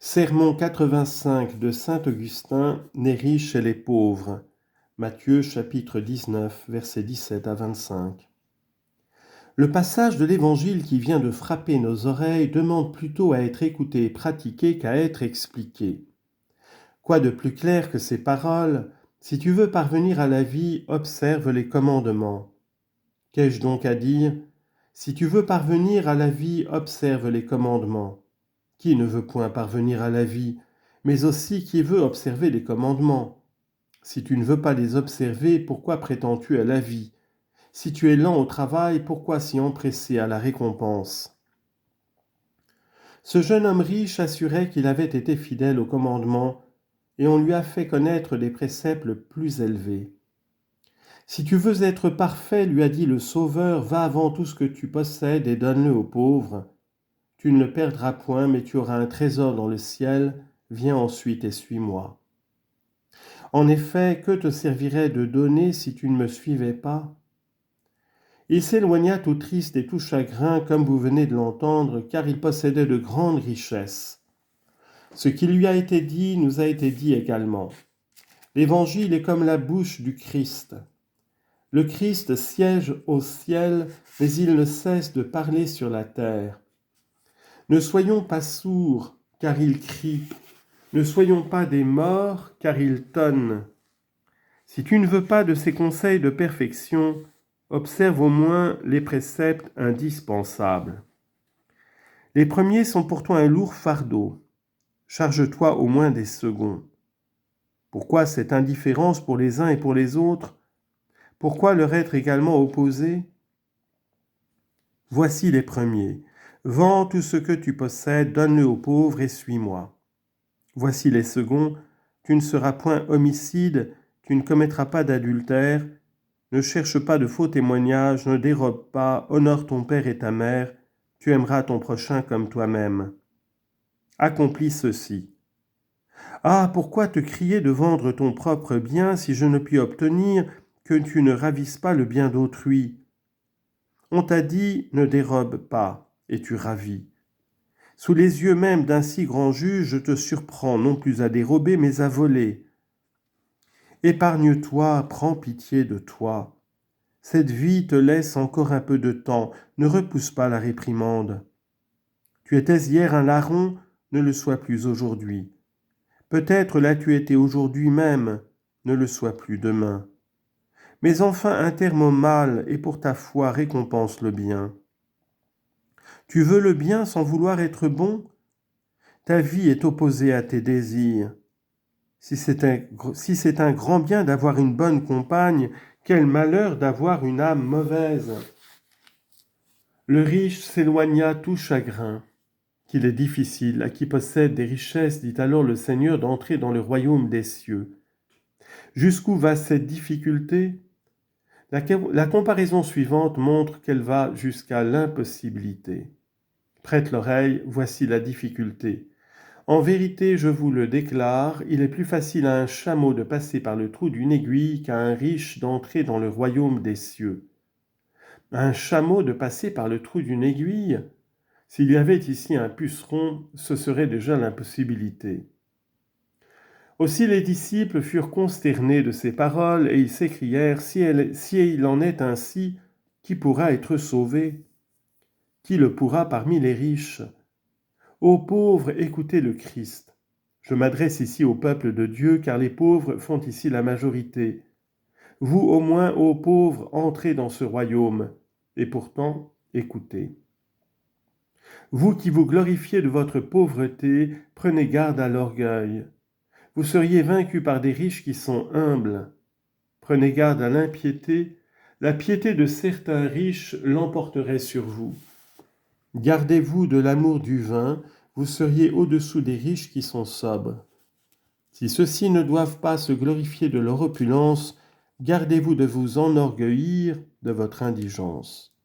Sermon 85 de saint Augustin, les riches et les pauvres. Matthieu chapitre 19, versets 17 à 25. Le passage de l'Évangile qui vient de frapper nos oreilles demande plutôt à être écouté et pratiqué qu'à être expliqué. Quoi de plus clair que ces paroles ? Si tu veux parvenir à la vie, observe les commandements. Qu'ai-je donc à dire ? Si tu veux parvenir à la vie, observe les commandements. Qui ne veut point parvenir à la vie, mais aussi qui veut observer les commandements? Si tu ne veux pas les observer, pourquoi prétends-tu à la vie? Si tu es lent au travail, pourquoi si empressé à la récompense? Ce jeune homme riche assurait qu'il avait été fidèle aux commandements, et on lui a fait connaître les préceptes plus élevés. Si tu veux être parfait, lui a dit le Sauveur, va avant tout ce que tu possèdes et donne-le aux pauvres. Tu ne le perdras point, mais tu auras un trésor dans le ciel. Viens ensuite et suis-moi. En effet, que te servirait de donner si tu ne me suivais pas ? Il s'éloigna tout triste et tout chagrin, comme vous venez de l'entendre, car il possédait de grandes richesses. Ce qui lui a été dit nous a été dit également. L'Évangile est comme la bouche du Christ. Le Christ siège au ciel, mais il ne cesse de parler sur la terre. Ne soyons pas sourds, car il crie. Ne soyons pas des morts, car il tonne. Si tu ne veux pas de ces conseils de perfection, observe au moins les préceptes indispensables. Les premiers sont pour toi un lourd fardeau. Charge-toi au moins des seconds. Pourquoi cette indifférence pour les uns et pour les autres ? Pourquoi leur être également opposé ? Voici les premiers. Vends tout ce que tu possèdes, donne-le aux pauvres et suis-moi. Voici les seconds. Tu ne seras point homicide, tu ne commettras pas d'adultère, ne cherche pas de faux témoignages, ne dérobe pas, honore ton père et ta mère, tu aimeras ton prochain comme toi-même. Accomplis ceci. Ah, pourquoi te crier de vendre ton propre bien si je ne puis obtenir que tu ne ravisses pas le bien d'autrui ? On t'a dit, ne dérobe pas, et tu ravis. Sous les yeux même d'un si grand juge, je te surprends non plus à dérober, mais à voler. Épargne-toi, prends pitié de toi. Cette vie te laisse encore un peu de temps, ne repousse pas la réprimande. Tu étais hier un larron, ne le sois plus aujourd'hui. Peut-être l'as-tu été aujourd'hui même, ne le sois plus demain. Mais enfin un terme au mal et pour ta foi récompense le bien. Tu veux le bien sans vouloir être bon ? Ta vie est opposée à tes désirs. Si c'est un grand bien d'avoir une bonne compagne, quel malheur d'avoir une âme mauvaise. Le riche s'éloigna tout chagrin. Qu'il est difficile, à qui possède des richesses, dit alors le Seigneur, d'entrer dans le royaume des cieux. Jusqu'où va cette difficulté ? La comparaison suivante montre qu'elle va jusqu'à l'impossibilité. Prête l'oreille, voici la difficulté. En vérité, je vous le déclare, il est plus facile à un chameau de passer par le trou d'une aiguille qu'à un riche d'entrer dans le royaume des cieux. Un chameau de passer par le trou d'une aiguille ? S'il y avait ici un puceron, ce serait déjà l'impossibilité. Aussi les disciples furent consternés de ces paroles et ils s'écrièrent, si il en est ainsi, qui pourra être sauvé ? Qui le pourra parmi les riches ? Ô pauvres, écoutez le Christ. Je m'adresse ici au peuple de Dieu, car les pauvres font ici la majorité. Vous au moins, ô pauvres, entrez dans ce royaume, et pourtant, écoutez. Vous qui vous glorifiez de votre pauvreté, prenez garde à l'orgueil. Vous seriez vaincus par des riches qui sont humbles. Prenez garde à l'impiété. La piété de certains riches l'emporterait sur vous. Gardez-vous de l'amour du vin, vous seriez au-dessous des riches qui sont sobres. Si ceux-ci ne doivent pas se glorifier de leur opulence, gardez-vous de vous enorgueillir de votre indigence.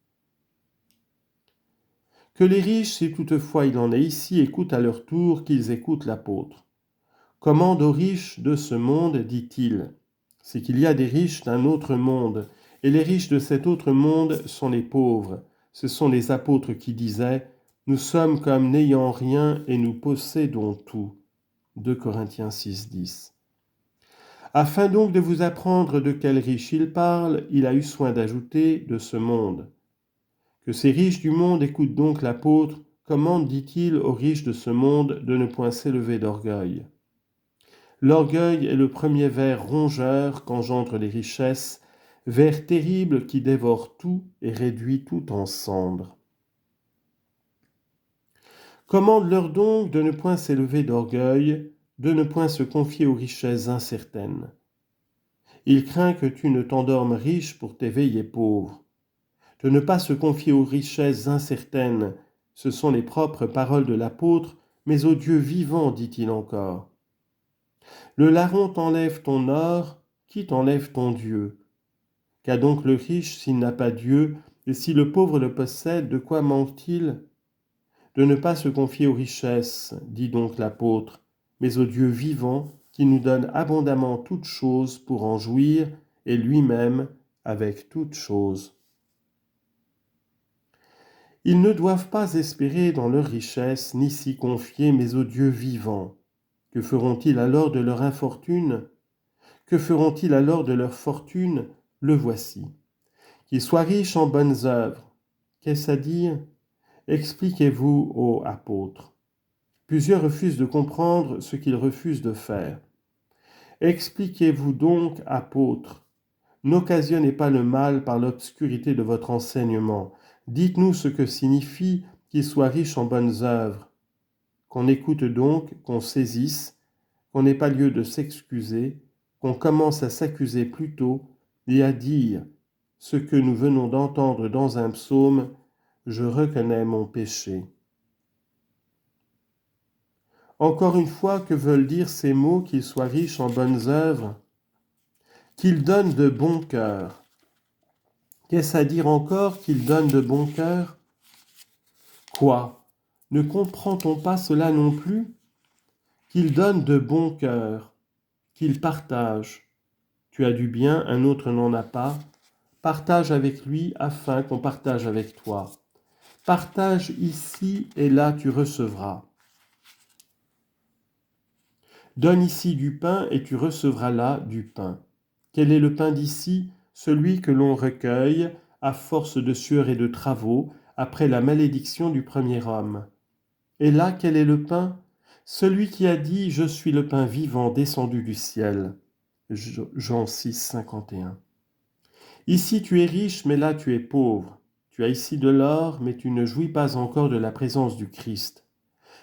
Que les riches, si toutefois il en est ici, écoutent à leur tour qu'ils écoutent l'apôtre. Commande aux riches de ce monde, dit-il. C'est qu'il y a des riches d'un autre monde, et les riches de cet autre monde sont les pauvres. Ce sont les apôtres qui disaient « Nous sommes comme n'ayant rien et nous possédons tout. 2 Corinthiens 6, 10. Afin donc de vous apprendre de quel riche il parle, il a eu soin d'ajouter de ce monde. Que ces riches du monde écoutent donc l'apôtre, comment dit-il aux riches de ce monde de ne point s'élever d'orgueil. L'orgueil est le premier ver rongeur qu'engendrent les richesses, ver terrible qui dévore tout et réduit tout en cendres. Commande-leur donc de ne point s'élever d'orgueil, de ne point se confier aux richesses incertaines. Il craint que tu ne t'endormes riche pour t'éveiller pauvre. De ne pas se confier aux richesses incertaines, ce sont les propres paroles de l'apôtre, mais au Dieu vivant, dit-il encore. Le larron t'enlève ton or, qui t'enlève ton Dieu? Qu'a donc le riche s'il n'a pas Dieu, et si le pauvre le possède, de quoi manque-t-il? De ne pas se confier aux richesses, dit donc l'apôtre, mais au Dieu vivant, qui nous donne abondamment toutes choses pour en jouir, et lui-même avec toutes choses. Ils ne doivent pas espérer dans leur richesse, ni s'y confier, mais au Dieu vivant. Que feront-ils alors de leur infortune? Que feront-ils alors de leur fortune? Le voici. Qu'ils soient riches en bonnes œuvres. Qu'est-ce à dire? Expliquez-vous, ô apôtres. Plusieurs refusent de comprendre ce qu'ils refusent de faire. Expliquez-vous donc, apôtres. N'occasionnez pas le mal par l'obscurité de votre enseignement. Dites-nous ce que signifie qu'ils soient riches en bonnes œuvres. Qu'on écoute donc, qu'on saisisse, qu'on n'ait pas lieu de s'excuser, qu'on commence à s'accuser plutôt et à dire ce que nous venons d'entendre dans un psaume, « Je reconnais mon péché ». Encore une fois, que veulent dire ces mots qu'ils soient riches en bonnes œuvres? Qu'ils donnent de bon cœur. Qu'est-ce à dire encore qu'ils donnent de bon cœur? Quoi? Ne comprend-on pas cela non plus? Qu'ils donnent de bon cœur, qu'ils partagent. Tu as du bien, un autre n'en a pas. Partage avec lui afin qu'on partage avec toi. Partage ici et là tu recevras. Donne ici du pain et tu recevras là du pain. Quel est le pain d'ici? Celui que l'on recueille à force de sueur et de travaux après la malédiction du premier homme. Et là, quel est le pain? Celui qui a dit « Je suis le pain vivant descendu du ciel ». Jean 6, 51. Ici tu es riche, mais là tu es pauvre. Tu as ici de l'or, mais tu ne jouis pas encore de la présence du Christ.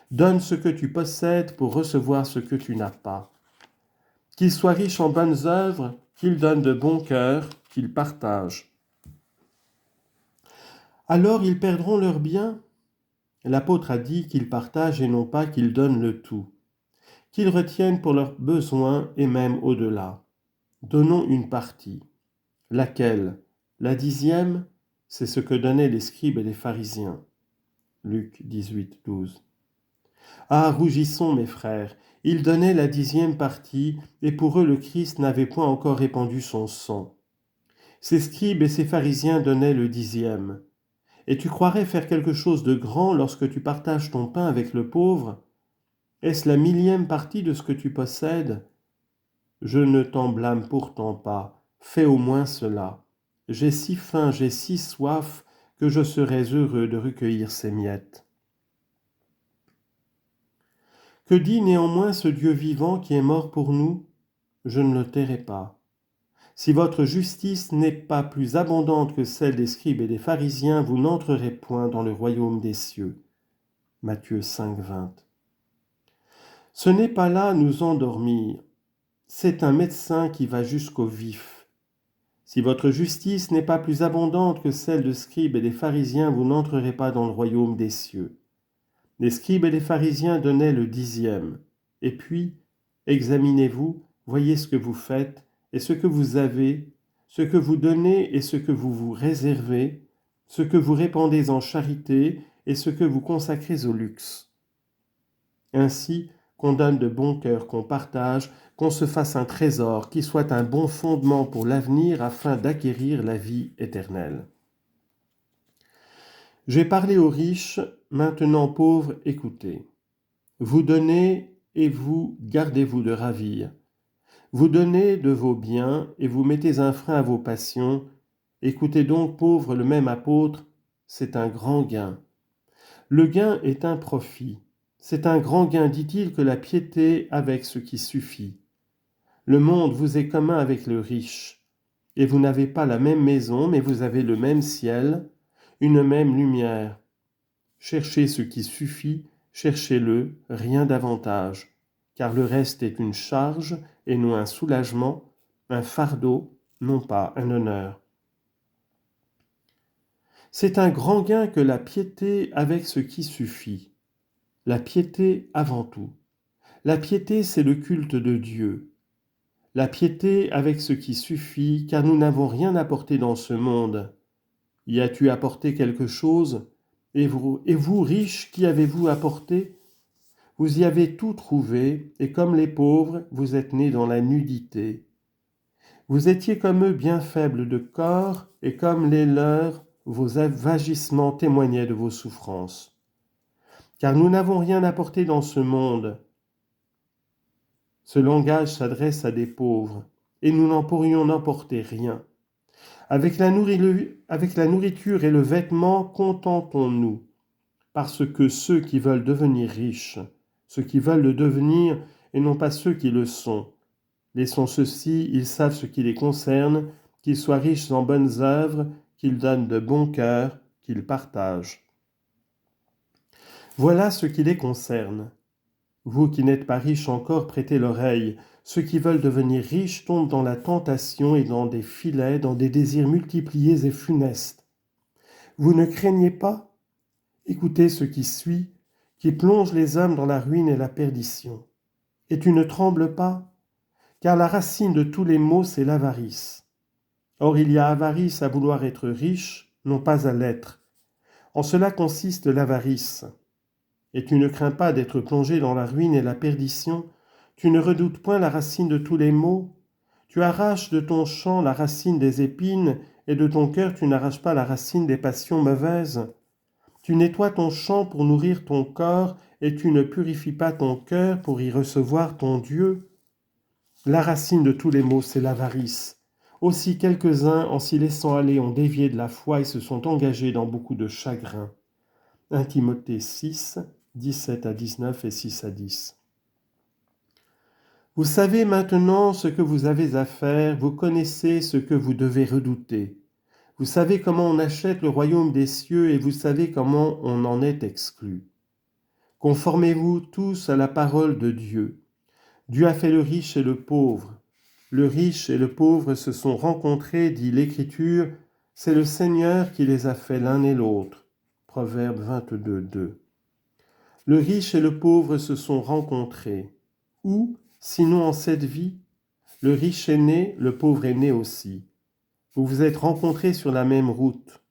Donne ce que tu possèdes pour recevoir ce que tu n'as pas. Qu'il soit riche en bonnes œuvres, qu'il donne de bon cœur, qu'il partage. Alors ils perdront leur bien? L'apôtre a dit qu'ils partagent et non pas qu'ils donnent le tout. Qu'ils retiennent pour leurs besoins et même au-delà. Donnons une partie. Laquelle? La 10e, c'est ce que donnaient les scribes et les pharisiens. Luc 18, 12. Ah, rougissons, mes frères, ils donnaient la 10e partie, et pour eux le Christ n'avait point encore répandu son sang. Ces scribes et ces pharisiens donnaient le 10e. Et tu croirais faire quelque chose de grand lorsque tu partages ton pain avec le pauvre? Est-ce la 1000e partie de ce que tu possèdes? Je ne t'en blâme pourtant pas, fais au moins cela. J'ai si faim, j'ai si soif, que je serais heureux de recueillir ces miettes. Que dit néanmoins ce Dieu vivant qui est mort pour nous? Je ne le tairai pas. Si votre justice n'est pas plus abondante que celle des scribes et des pharisiens, vous n'entrerez point dans le royaume des cieux. Matthieu 5, 20. Ce n'est pas là nous endormir, c'est un médecin qui va jusqu'au vif. Si votre justice n'est pas plus abondante que celle de scribes et des pharisiens, vous n'entrerez pas dans le royaume des cieux. Les scribes et les pharisiens donnaient le 10e. Et puis, examinez-vous, voyez ce que vous faites et ce que vous avez, ce que vous donnez et ce que vous vous réservez, ce que vous répandez en charité et ce que vous consacrez au luxe. Ainsi, qu'on donne de bon cœur, qu'on partage, qu'on se fasse un trésor qui soit un bon fondement pour l'avenir afin d'acquérir la vie éternelle. J'ai parlé aux riches, maintenant pauvres, écoutez. Vous donnez et vous gardez-vous de ravir. Vous donnez de vos biens et vous mettez un frein à vos passions. Écoutez donc, pauvres, le même apôtre, c'est un grand gain. Le gain est un profit. C'est un grand gain, dit-il, que la piété avec ce qui suffit. Le monde vous est commun avec le riche, et vous n'avez pas la même maison, mais vous avez le même ciel, une même lumière. Cherchez ce qui suffit, cherchez-le, rien davantage, car le reste est une charge et non un soulagement, un fardeau, non pas un honneur. C'est un grand gain que la piété avec ce qui suffit. La piété avant tout. La piété, c'est le culte de Dieu. La piété avec ce qui suffit, car nous n'avons rien apporté dans ce monde. Y as-tu apporté quelque chose? Et vous, riches, qu'y avez-vous apporté? Vous y avez tout trouvé, et comme les pauvres, vous êtes nés dans la nudité. Vous étiez comme eux bien faibles de corps, et comme les leurs, vos vagissements témoignaient de vos souffrances. Car nous n'avons rien apporté dans ce monde. Ce langage s'adresse à des pauvres, et nous n'en pourrions emporter rien. Avec la nourriture et le vêtement, contentons-nous, parce que ceux qui veulent devenir riches, ceux qui veulent le devenir et non pas ceux qui le sont, laissons ceux-ci, ils savent ce qui les concerne, qu'ils soient riches en bonnes œuvres, qu'ils donnent de bon cœur, qu'ils partagent. Voilà ce qui les concerne. Vous qui n'êtes pas riches encore, prêtez l'oreille. Ceux qui veulent devenir riches tombent dans la tentation et dans des filets, dans des désirs multipliés et funestes. Vous ne craignez pas? Écoutez ce qui suit, qui plonge les hommes dans la ruine et la perdition. Et tu ne trembles pas? Car la racine de tous les maux, c'est l'avarice. Or il y a avarice à vouloir être riche, non pas à l'être. En cela consiste l'avarice. Et tu ne crains pas d'être plongé dans la ruine et la perdition, tu ne redoutes point la racine de tous les maux, tu arraches de ton champ la racine des épines, et de ton cœur tu n'arraches pas la racine des passions mauvaises. Tu nettoies ton champ pour nourrir ton corps, et tu ne purifies pas ton cœur pour y recevoir ton Dieu. La racine de tous les maux, c'est l'avarice. Aussi quelques-uns, en s'y laissant aller, ont dévié de la foi et se sont engagés dans beaucoup de chagrins. 1 Timothée 6, 17 à 19 et 6 à 10. Vous savez maintenant ce que vous avez à faire, vous connaissez ce que vous devez redouter. Vous savez comment on achète le royaume des cieux et vous savez comment on en est exclu. Conformez-vous tous à la parole de Dieu. Dieu a fait le riche et le pauvre. Le riche et le pauvre se sont rencontrés, dit l'Écriture, c'est le Seigneur qui les a fait l'un et l'autre. Proverbe 22, 2. Le riche et le pauvre se sont rencontrés. Où, sinon en cette vie? Le riche est né, le pauvre est né aussi. Vous vous êtes rencontrés sur la même route.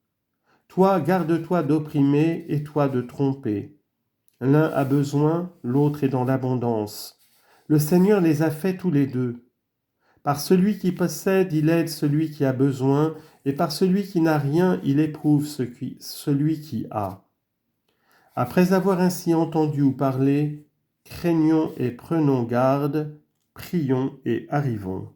Toi, garde-toi d'opprimer et toi de tromper. L'un a besoin, l'autre est dans l'abondance. Le Seigneur les a faits tous les deux. Par celui qui possède, il aide celui qui a besoin, et par celui qui n'a rien, il éprouve celui qui a. Après avoir ainsi entendu ou parlé, craignons et prenons garde, prions et arrivons.